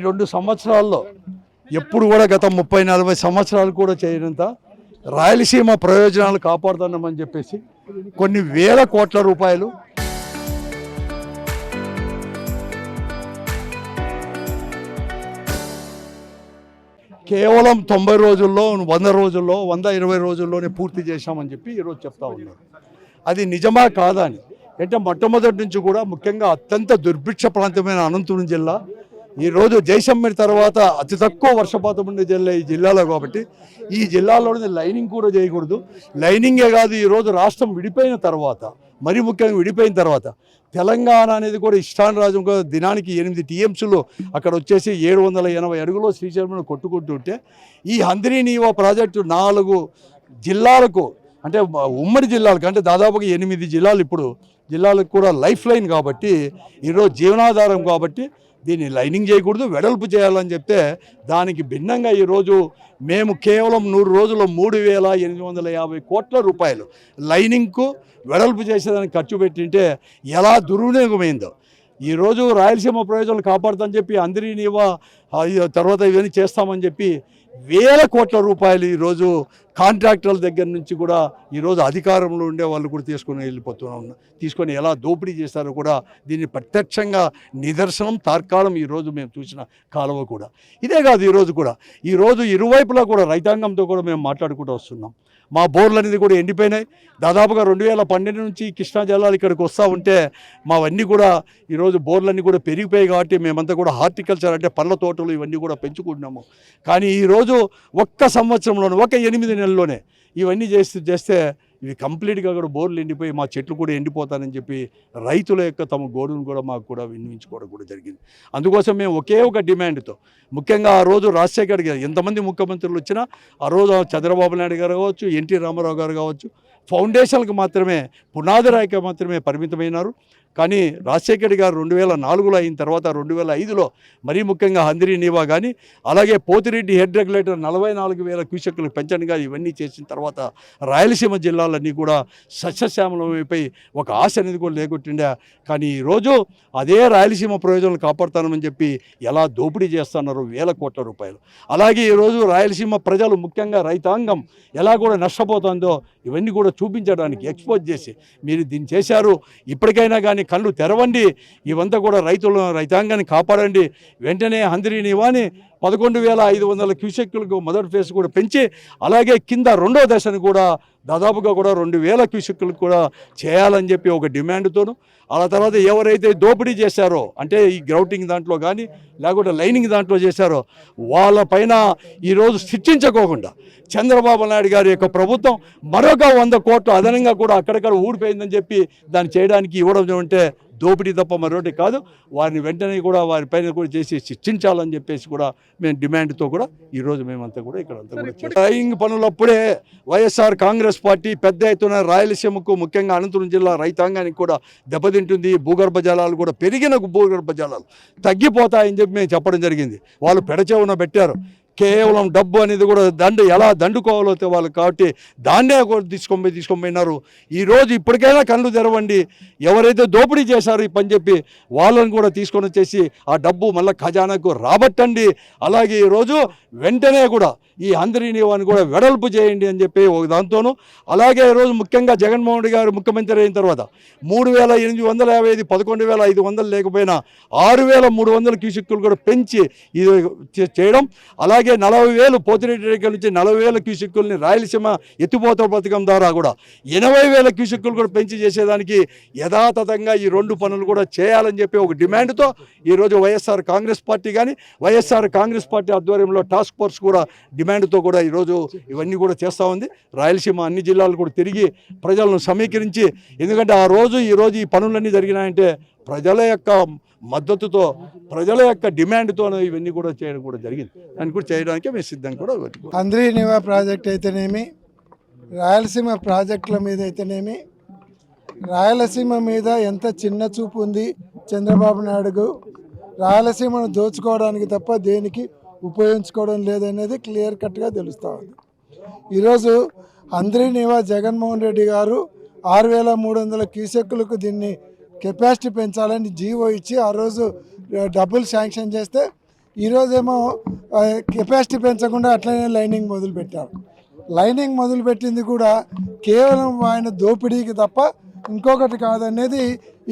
2 సంవత్సరాల్లో ఎప్పుడు కూడా గత 30-40 సంవత్సరాలు కూడా చేయనంత రాయలసీమ ప్రయోజనాలు కాపాడుతున్నామని చెప్పేసి కొన్ని వేల కోట్ల రూపాయలు కేవలం 90 రోజుల్లో 100 రోజుల్లో 120 రోజుల్లోనే పూర్తి చేశామని చెప్పి ఈరోజు చెప్తా ఉన్నారు. అది నిజమా కాదా అని అంటే మొట్టమొదటి నుంచి కూడా ముఖ్యంగా అత్యంత దుర్భిక్ష ప్రాంతమైన అనంతపురం జిల్లా ఈరోజు జైసమ్మర్ తర్వాత అతి తక్కువ వర్షపాతం ఉండే జిల్లా ఈ జిల్లాలో కాబట్టి ఈ జిల్లాలోని లైనింగ్ కూడా చేయకూడదు. లైనింగే కాదు, ఈరోజు రాష్ట్రం విడిపోయిన తర్వాత మరి ముఖ్యంగా విడిపోయిన తర్వాత తెలంగాణ అనేది కూడా ఇష్టానురాజం దినానికి 8 టీఎంసీలు అక్కడ వచ్చేసి 780 అడుగులో శ్రీశైలంలో కొట్టుకుంటుంటే ఈ హంద్రీ నీవా ప్రాజెక్టు 4 జిల్లాలకు అంటే ఉమ్మడి జిల్లాలకు అంటే దాదాపుగా 8 జిల్లాలు ఇప్పుడు జిల్లాలకు కూడా లైఫ్ లైన్ కాబట్టి ఈరోజు జీవనాధారం కాబట్టి దీన్ని లైనింగ్ చేయకూడదు, వెడల్పు చేయాలని చెప్తే దానికి భిన్నంగా ఈరోజు మేము కేవలం 100 రోజుల్లో 3,850 కోట్ల రూపాయలు లైనింగ్కు వెడల్పు చేసేదానికి ఖర్చు పెట్టింటే ఎలా దుర్వినియోగమైందో. ఈరోజు రాయలసీమ ప్రయోజనాలు కాపాడుతామని చెప్పి అందరి నీవా తర్వాత ఇవన్నీ చేస్తామని చెప్పి వేల కోట్ల రూపాయలు ఈరోజు కాంట్రాక్టర్ల దగ్గర నుంచి కూడా ఈరోజు అధికారంలో ఉండే వాళ్ళు కూడా తీసుకొని ఎలా దోపిడీ చేస్తారో కూడా దీన్ని ప్రత్యక్షంగా నిదర్శనం తార్కాణం ఈరోజు మేము చూసిన కాలువ కూడా. ఇదే కాదు, ఈరోజు ఇరువైపులా కూడా రైతాంగంతో కూడా మేము మాట్లాడుకుంటూ వస్తున్నాం. మా బోర్లు అనేది కూడా ఎండిపోయినాయి. దాదాపుగా 2012 నుంచి కృష్ణా జలాలు ఇక్కడికి వస్తూ ఉంటే మావన్నీ కూడా ఈరోజు బోర్లన్నీ కూడా పెరిగిపోయాయి కాబట్టి మేమంతా కూడా హార్టికల్చర్ అంటే పళ్ళ తోటలు ఇవన్నీ కూడా పెంచుకుంటున్నాము. కానీ ఈరోజు ఒక్క సంవత్సరంలోనే 8 నెలల్లోనే ఇవన్నీ చేస్తే ఇవి కంప్లీట్గా కూడా బోర్లు ఎండిపోయి మా చెట్లు కూడా ఎండిపోతానని చెప్పి రైతుల యొక్క తమ గోడును కూడా మాకు కూడా విన్నవించుకోవడం కూడా జరిగింది. అందుకోసం మేము ఒకే ఒక డిమాండ్తో ముఖ్యంగా ఆ రోజు రాజశేఖర్ గారు ఎంతమంది ముఖ్యమంత్రులు వచ్చినా ఆ రోజు చంద్రబాబు నాయుడు గారు కావచ్చు, ఎన్టీ రామారావు గారు కావచ్చు ఫౌండేషన్లకు మాత్రమే పునాది రాయికి మాత్రమే పరిమితమైనారు. కానీ రాజశేఖర్ గారు 2004లో అయిన తర్వాత 2005లో మరీ ముఖ్యంగా హంద్రీ నీవా కానీ అలాగే పోతిరెడ్డి హెడ్ రెగ్యులేటర్ 44,000 క్యూసెక్లు పెంచండి కానీ ఇవన్నీ చేసిన తర్వాత రాయలసీమ జిల్లాలన్నీ కూడా సస్యశ్యామలమైపోయి ఒక ఆశ అనేది కూడా లేకొట్టిండే. కానీ ఈరోజు అదే రాయలసీమ ప్రయోజనాలు కాపాడుతానని చెప్పి ఎలా దోపిడీ చేస్తున్నారు వేల కోట్ల రూపాయలు. అలాగే ఈరోజు రాయలసీమ ప్రజలు ముఖ్యంగా రైతాంగం ఎలా కూడా నష్టపోతుందో ఇవన్నీ కూడా చూపించడానికి ఎక్స్పోజ్ చేసి మీరు దీన్ని చేశారు, ఇప్పటికైనా కానీ కళ్ళు తెరవండి, ఇవంతా కూడా రైతాంగాన్ని కాపాడండి. వెంటనే హంద్రీ నీవాని 11,500 క్యూసెక్కులకు మొదటి ఫేజ్ కూడా పెంచి అలాగే కింద 2వ దశను కూడా దాదాపుగా కూడా 2,000 క్యూసెక్కులకు కూడా చేయాలని చెప్పి ఒక డిమాండ్తోను ఆ తర్వాత ఎవరైతే దోపిడీ చేశారో అంటే ఈ గ్రౌటింగ్ దాంట్లో కానీ లేకుంటే లైనింగ్ దాంట్లో చేశారో వాళ్ళపైన ఈరోజు శిక్షించుకోకుండా చంద్రబాబు నాయుడు గారి యొక్క ప్రభుత్వం మరొక 100 కోట్లు అదనంగా కూడా అక్కడక్కడ ఊడిపోయిందని చెప్పి దాన్ని చేయడానికి ఇవ్వడం అంటే దోపిడీ తప్ప మరొకటి కాదు. వారిని వెంటనే కూడా వారిపైన కూడా చేసి శిక్షించాలని చెప్పేసి కూడా మేము డిమాండ్తో కూడా ఈరోజు మేమంతా కూడా ఇక్కడంతా కూడా డ్రైవింగ్ పనులప్పుడే వైఎస్ఆర్ కాంగ్రెస్ పార్టీ పెద్ద ఎత్తున రాయలసీమకు ముఖ్యంగా అనంతపురం జిల్లా రైతాంగానికి కూడా దెబ్బతింటుంది. భూగర్భ జలాలు కూడా పెరిగిన భూగర్భ జలాలు తగ్గిపోతాయని చెప్పి మేము చెప్పడం జరిగింది. వాళ్ళు పెడచెవున పెట్టారు. కేవలం డబ్బు అనేది కూడా ఎలా దండుకోవాలో వాళ్ళు కాబట్టి దాన్నే కూడా తీసుకొని పోయినారు. ఈరోజు ఇప్పటికైనా కళ్ళు తెరవండి, ఎవరైతే దోపిడీ చేశారో ఈ పని చెప్పి వాళ్ళని కూడా తీసుకొని వచ్చేసి ఆ డబ్బు మళ్ళీ ఖజానాకు రాబట్టండి. అలాగే ఈరోజు వెంటనే కూడా ఈ హంద్రీ నీవాని కూడా వెడల్పు చేయండి అని చెప్పి ఒక దాంతోనూ అలాగే ఈరోజు ముఖ్యంగా జగన్మోహన్ రెడ్డి గారు ముఖ్యమంత్రి అయిన తర్వాత 3,850 11,500 లేకపోయినా 6,300 క్యూసెక్కులు కూడా పెంచి ఇది చేయడం అలాగే 40,000 పోతిరెడ్డి దగ్గర నుంచి 40,000 క్యూసెక్కుల్ని రాయలసీమ ఎత్తిపోతల పథకం ద్వారా కూడా 80,000 క్యూసెక్కులు కూడా పెంచి చేసేదానికి యథాతథంగా ఈ 2 పనులు కూడా చేయాలని చెప్పి ఒక డిమాండ్తో ఈరోజు వైఎస్ఆర్ కాంగ్రెస్ పార్టీ కానీ వైఎస్ఆర్ కాంగ్రెస్ పార్టీ ఆధ్వర్యంలో టాస్క్ ఫోర్స్ కూడా డిమాండ్తో కూడా ఈరోజు ఇవన్నీ కూడా చేస్తూ ఉంది. రాయలసీమ అన్ని జిల్లాలు కూడా తిరిగి ప్రజలను సమీకరించి ఎందుకంటే ఈరోజు ఈ పనులన్నీ జరిగినాయంటే ప్రజల యొక్క మద్దతుతో ప్రజల యొక్క డిమాండ్తో ఇవన్నీ కూడా చేయడం కూడా జరిగింది. దాన్ని కూడా చేయడానికి మేము సిద్ధంగా కూడా హంద్రీ నీవా ప్రాజెక్ట్ అయితేనేమి రాయలసీమ ప్రాజెక్టుల మీద అయితేనేమి రాయలసీమ మీద ఎంత చిన్న చూపు ఉంది చంద్రబాబు నాయుడుకు. రాయలసీమను దోచుకోవడానికి తప్ప దేనికి ఉపయోగించుకోవడం లేదనేది క్లియర్ కట్గా తెలుస్తూ ఉంది. ఈరోజు హంద్రీ నీవా జగన్మోహన్ రెడ్డి గారు 6,300 క్యూసెక్కులకు దీన్ని కెపాసిటీ పెంచాలని జీవో ఇచ్చి ఆ రోజు డబ్బులు శాంక్షన్ చేస్తే ఈరోజేమో కెపాసిటీ పెంచకుండా అట్లనే లైనింగ్ మొదలుపెట్టారు. లైనింగ్ మొదలుపెట్టింది కూడా కేవలం ఆయన దోపిడీకి తప్ప ఇంకొకటి కాదనేది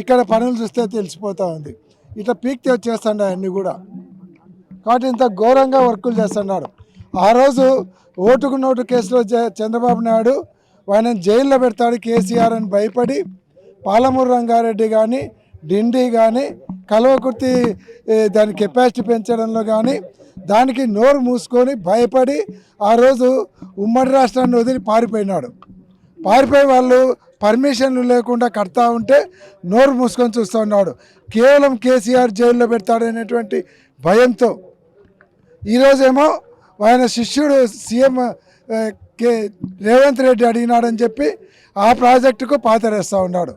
ఇక్కడ పనులు చూస్తే తెలిసిపోతూ ఉంది. ఇట్లా పీక్తే వచ్చేస్తాడు అన్నీ కూడా. కాబట్టి ఇంత ఘోరంగా వర్కులు చేస్తున్నాడు. ఆ రోజు ఓటుకు నోటు కేసులో చంద్రబాబు నాయుడు ఆయన జైల్లో పెడతాడు కేసీఆర్ అని భయపడి పాలమూరు రంగారెడ్డి కానీ డిండి కానీ కల్వకుర్తి దాని కెపాసిటీ పెంచడంలో కానీ దానికి నోరు మూసుకొని భయపడి ఆ రోజు ఉమ్మడి రాష్ట్రాన్ని వదిలి పారిపోయినాడు. పారిపోయి వాళ్ళు పర్మిషన్లు లేకుండా కడతా ఉంటే నోరు మూసుకొని చూస్తూ ఉన్నాడు. కేవలం కేసీఆర్ జైల్లో పెడతాడనేటువంటి భయంతో ఈరోజేమో ఆయన శిష్యుడు సీఎం రేవంత్ రెడ్డి అడిగినాడని చెప్పి ఆ ప్రాజెక్టుకు పాతరేస్తూ ఉన్నాడు.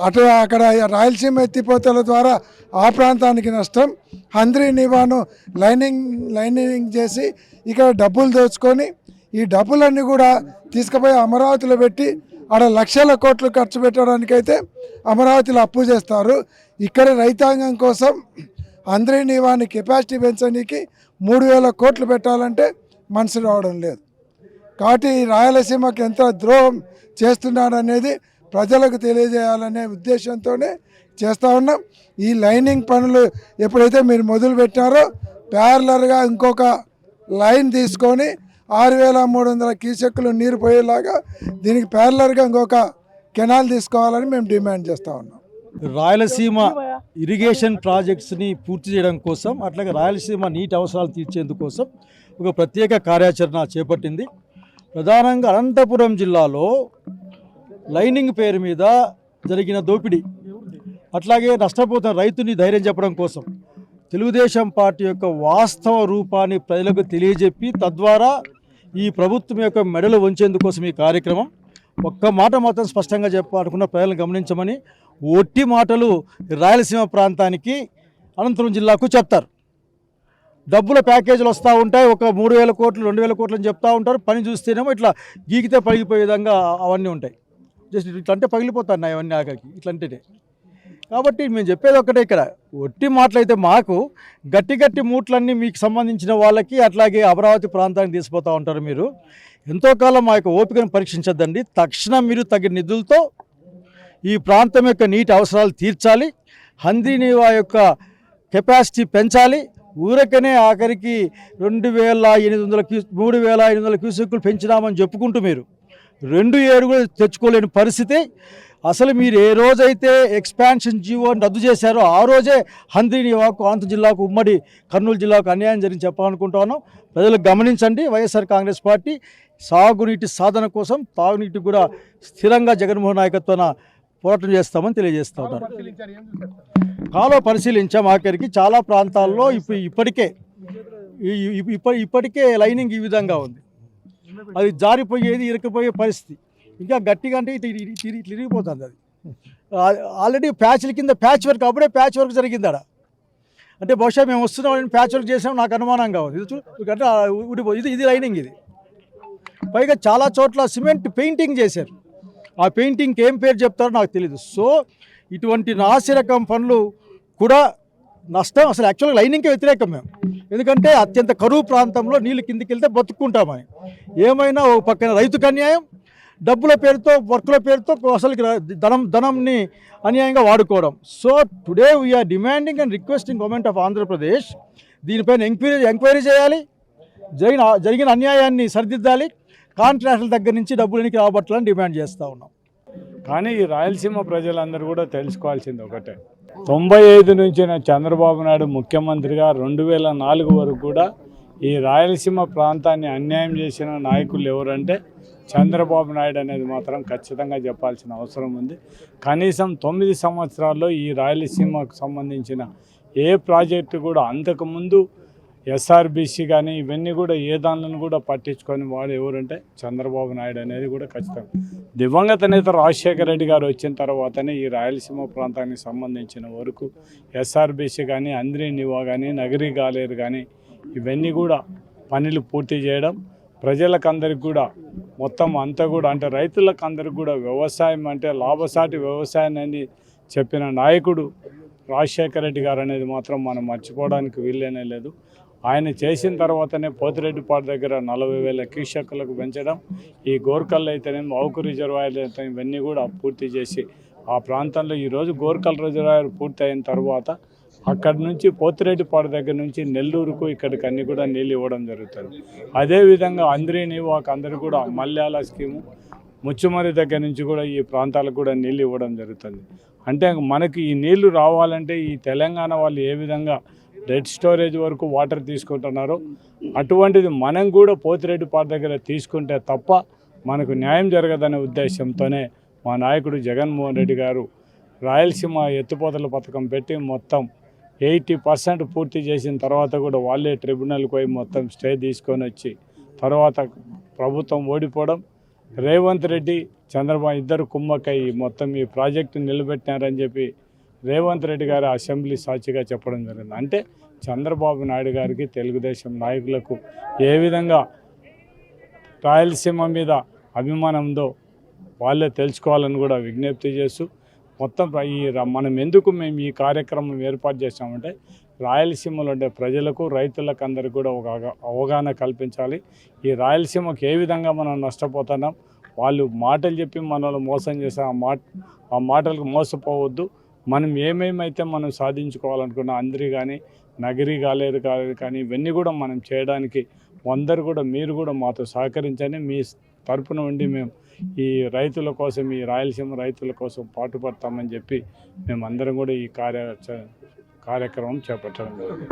అక్కడ రాయలసీమ ఎత్తిపోతల ద్వారా ఆ ప్రాంతానికి నష్టం, హంద్రీ నివాను లైనింగ్ చేసి ఇక్కడ డబ్బులు దోచుకొని ఈ డబ్బులన్నీ కూడా తీసుకుపోయి అమరావతిలో పెట్టి ఆడ లక్షల కోట్లు ఖర్చు పెట్టడానికైతే అమరావతిలో అప్పు చేస్తారు. ఇక్కడ రైతాంగం కోసం హంద్రీ నివాని కెపాసిటీ పెంచడానికి 3,000 కోట్లు పెట్టాలంటే మనసు రావడం లేదు. కాబట్టి రాయలసీమకు ఎంత ద్రోహం చేస్తున్నాడనేది ప్రజలకు తెలియజేయాలనే ఉద్దేశంతోనే చేస్తూ ఉన్నాం. ఈ లైనింగ్ పనులు ఎప్పుడైతే మీరు మొదలు పెట్టారో ప్యారలర్గా ఇంకొక లైన్ తీసుకొని 6,300 క్యూసెక్కులు నీరు పోయేలాగా దీనికి ప్యారలర్గా ఇంకొక కెనాల్ తీసుకోవాలని మేము డిమాండ్ చేస్తూ ఉన్నాం. రాయలసీమ ఇరిగేషన్ ప్రాజెక్ట్స్ని పూర్తి చేయడం కోసం, అట్లాగే రాయలసీమ నీటి అవసరాలు తీర్చేందుకోసం ఒక ప్రత్యేక కార్యాచరణ చేపట్టింది. ప్రధానంగా అనంతపురం జిల్లాలో లైనింగ్ పేరు మీద జరిగిన దోపిడీ, అట్లాగే నష్టపోతున్న రైతుని ధైర్యం చెప్పడం కోసం తెలుగుదేశం పార్టీ యొక్క వాస్తవ రూపాన్ని ప్రజలకు తెలియజెప్పి తద్వారా ఈ ప్రభుత్వం యొక్క మెడలు వంచేందుకోసం ఈ కార్యక్రమం. ఒక్క మాట మాత్రం స్పష్టంగా చెప్పాలనుకున్న ప్రజలను గమనించమని, ఒట్టి మాటలు రాయలసీమ ప్రాంతానికి అనంతపురం జిల్లాకు చెప్తారు. డబ్బుల ప్యాకేజీలు వస్తూ ఉంటాయి, ఒక 3,000 కోట్లు 2,000 కోట్లు అని చెప్తూ ఉంటారు. పని చూస్తేనేమో ఇట్లా గీకితే పగిలిపోయే విధంగా అవన్నీ ఉంటాయి. జస్ట్ ఇట్లా అంటే పగిలిపోతాయి అవన్నీ ఆఖరికి ఇట్లంటేనే. కాబట్టి మేము చెప్పేది ఒక్కటే, ఇక్కడ ఒట్టి మాటలైతే మాకు గట్టి మూట్లన్నీ మీకు సంబంధించిన వాళ్ళకి అట్లాగే అమరావతి ప్రాంతానికి తీసుకుపోతూ ఉంటారు. మీరు ఎంతో కాలం మా యొక్క ఓపికను పరీక్షించద్దండి. తక్షణం మీరు తగిన నిధులతో ఈ ప్రాంతం యొక్క నీటి అవసరాలు తీర్చాలి, హంద్రీ నీవా యొక్క కెపాసిటీ పెంచాలి. ఊరకనే ఆఖరికి 3,800 క్యూసెక్కులు పెంచినామని చెప్పుకుంటూ మీరు 2 ఏడుగులు తెచ్చుకోలేని పరిస్థితి. అసలు మీరు ఏ రోజైతే ఎక్స్పాన్షన్ జీవోని రద్దు చేశారో ఆ రోజే హంద్రీ నీవాకు, ఆంధ్ర జిల్లాకు, ఉమ్మడి కర్నూలు జిల్లాకు అన్యాయం జరిగి చెప్పాలనుకుంటా ఉన్నాం. ప్రజలు గమనించండి. వైఎస్ఆర్ కాంగ్రెస్ పార్టీ సాగునీటి సాధన కోసం, తాగునీటికి కూడా స్థిరంగా జగన్మోహన్ నాయకత్వాన పోరాటం చేస్తామని తెలియజేస్తూ ఉన్నారు. కాలువ పరిశీలించాం. ఆఖరికి చాలా ప్రాంతాల్లో ఇప్పటికే లైనింగ్ ఈ విధంగా ఉంది. అది జారిపోయేది, ఇరుక్కుపోయే పరిస్థితి. ఇంకా గట్టిగా అంటే ఇరిగిపోతుంది. అది ఆల్రెడీ ప్యాచ్ల కింద ప్యాచ్ వర్క్, అప్పుడే ప్యాచ్ వర్క్ జరిగింది ఆడ. అంటే బహుశా మేము వస్తున్నాం ప్యాచ్ వర్క్ చేసాం నాకు అనుమానంగా ఉంది. అంటే ఇది లైనింగ్. ఇది పైగా చాలా చోట్ల సిమెంట్ పెయింటింగ్ చేశారు. ఆ పెయింటింగ్కి ఏం పేరు చెప్తారో నాకు తెలీదు. సో ఇటువంటి నాసిరకం పనులు కూడా నష్టం. అసలు యాక్చువల్గా లైనింగ్కే వ్యతిరేకం మేము. ఎందుకంటే అత్యంత కరువు ప్రాంతంలో నీళ్ళు కిందికి వెళ్తే బతుక్కుంటామని. ఏమైనా ఓ పక్కన రైతుకు అన్యాయం, డబ్బుల పేరుతో, వర్కుల పేరుతో అసలు ధనంని అన్యాయంగా వాడుకోవడం. So today we are demanding and requesting government of Andhra Pradesh దీనిపైన ఎంక్వైరీ చేయాలి, జరిగిన అన్యాయాన్ని సరిదిద్దాలి, కాంట్రాక్టుల దగ్గర నుంచి డబ్బులు ఎనికి రాబట్టాలని డిమాండ్ చేస్తూ ఉన్నాం. కానీ ఈ రాయలసీమ ప్రజలందరూ కూడా తెలుసుకోవాల్సింది ఒకటే, 95 నుంచి చంద్రబాబు నాయుడు ముఖ్యమంత్రిగా 2004 వరకు కూడా ఈ రాయలసీమ ప్రాంతాన్ని అన్యాయం చేసిన నాయకులు ఎవరంటే చంద్రబాబు నాయుడు అనేది మాత్రం ఖచ్చితంగా చెప్పాల్సిన అవసరం ఉంది. కనీసం 9 సంవత్సరాల్లో ఈ రాయలసీమకు సంబంధించిన ఏ ప్రాజెక్టు కూడా అంతకుముందు ఎస్ఆర్బీసీ కానీ ఇవన్నీ కూడా ఏ దానిలను కూడా పట్టించుకొని వాడు ఎవరంటే చంద్రబాబు నాయుడు అనేది కూడా ఖచ్చితంగా. దివంగత నేత రాజశేఖర రెడ్డి గారు వచ్చిన తర్వాతనే ఈ రాయలసీమ ప్రాంతానికి సంబంధించిన వరకు ఎస్ఆర్బీసీ కానీ, హంద్రీ నీవా కానీ, నగరీ గాలేరు కానీ ఇవన్నీ కూడా పనులు పూర్తి చేయడం, ప్రజలకందరికి కూడా మొత్తం అంతా కూడా అంటే రైతులకు అందరికి కూడా వ్యవసాయం అంటే లాభసాటి వ్యవసాయం అని చెప్పిన నాయకుడు రాజశేఖర రెడ్డి గారు అనేది మాత్రం మనం మర్చిపోవడానికి వీల్లేనే లేదు. ఆయన చేసిన తర్వాతనే పోతిరెడ్డిపాడు దగ్గర 40,000 క్యూసెక్కులకు పెంచడం, ఈ గోర్కల్ అయితేనేమో అవుకు రిజర్వాయర్లు అయితే ఇవన్నీ కూడా పూర్తి చేసి ఆ ప్రాంతంలో ఈరోజు గోర్కల్ రిజర్వాయర్ పూర్తి అయిన తర్వాత అక్కడి నుంచి పోతిరెడ్డిపాడు దగ్గర నుంచి నెల్లూరుకు ఇక్కడికి అన్ని కూడా నీళ్ళు ఇవ్వడం జరుగుతుంది. అదేవిధంగా అంద్రీని వాక్ అందరూ కూడా మల్యాల స్కీము ముచ్చుమరి దగ్గర నుంచి కూడా ఈ ప్రాంతాలకు కూడా నీళ్ళు ఇవ్వడం జరుగుతుంది. అంటే మనకి ఈ నీళ్లు రావాలంటే ఈ తెలంగాణ వాళ్ళు ఏ విధంగా డెడ్ స్టోరేజ్ వరకు వాటర్ తీసుకుంటున్నారో అటువంటిది మనం కూడా పోతిరెడ్డిపాడు దగ్గర తీసుకుంటే తప్ప మనకు న్యాయం జరగదనే ఉద్దేశంతోనే మా నాయకుడు జగన్మోహన్ రెడ్డి గారు రాయలసీమ ఎత్తిపోతల పథకం పెట్టి మొత్తం 80% పూర్తి చేసిన తర్వాత కూడా వాళ్ళే ట్రిబ్యునల్కి పోయి మొత్తం స్టే తీసుకొని వచ్చి తర్వాత ప్రభుత్వం ఓడిపోవడం, రేవంత్ రెడ్డి చంద్రబాబు ఇద్దరు కుమ్మక్కై మొత్తం ఈ ప్రాజెక్టు నిలబెట్టినారని చెప్పి రేవంత్ రెడ్డి గారు అసెంబ్లీ సాక్షిగా చెప్పడం జరిగింది. అంటే చంద్రబాబు నాయుడు గారికి తెలుగుదేశం నాయకులకు ఏ విధంగా రాయలసీమ మీద అభిమానం ఉందో వాళ్ళే తెలుసుకోవాలని కూడా విజ్ఞప్తి చేస్తూ మొత్తం మనం ఎందుకు మేము ఈ కార్యక్రమం ఏర్పాటు చేసామంటే రాయలసీమలో ఉండే ప్రజలకు రైతులకు అందరికీ కూడా ఒక అవగాహన కల్పించాలి. ఈ రాయలసీమకు ఏ విధంగా మనం నష్టపోతున్నాం, వాళ్ళు మాటలు చెప్పి మనల్ని మోసం చేసే ఆ మాటలకు మోసపోవద్దు. మనం ఏమేమైతే మనం సాధించుకోవాలనుకున్న అందరి కానీ నగరి గాలేరు కానీ ఇవన్నీ కూడా మనం చేయడానికి అందరూ కూడా మీరు కూడా మాతో సహకరించండి. మీ తరపున ఉండి మేము ఈ రైతుల కోసం ఈ రాయలసీమ రైతుల కోసం పాటుపడతామని చెప్పి మేమందరం కూడా ఈ కార్యక్రమం చేపట్టడం జరిగింది.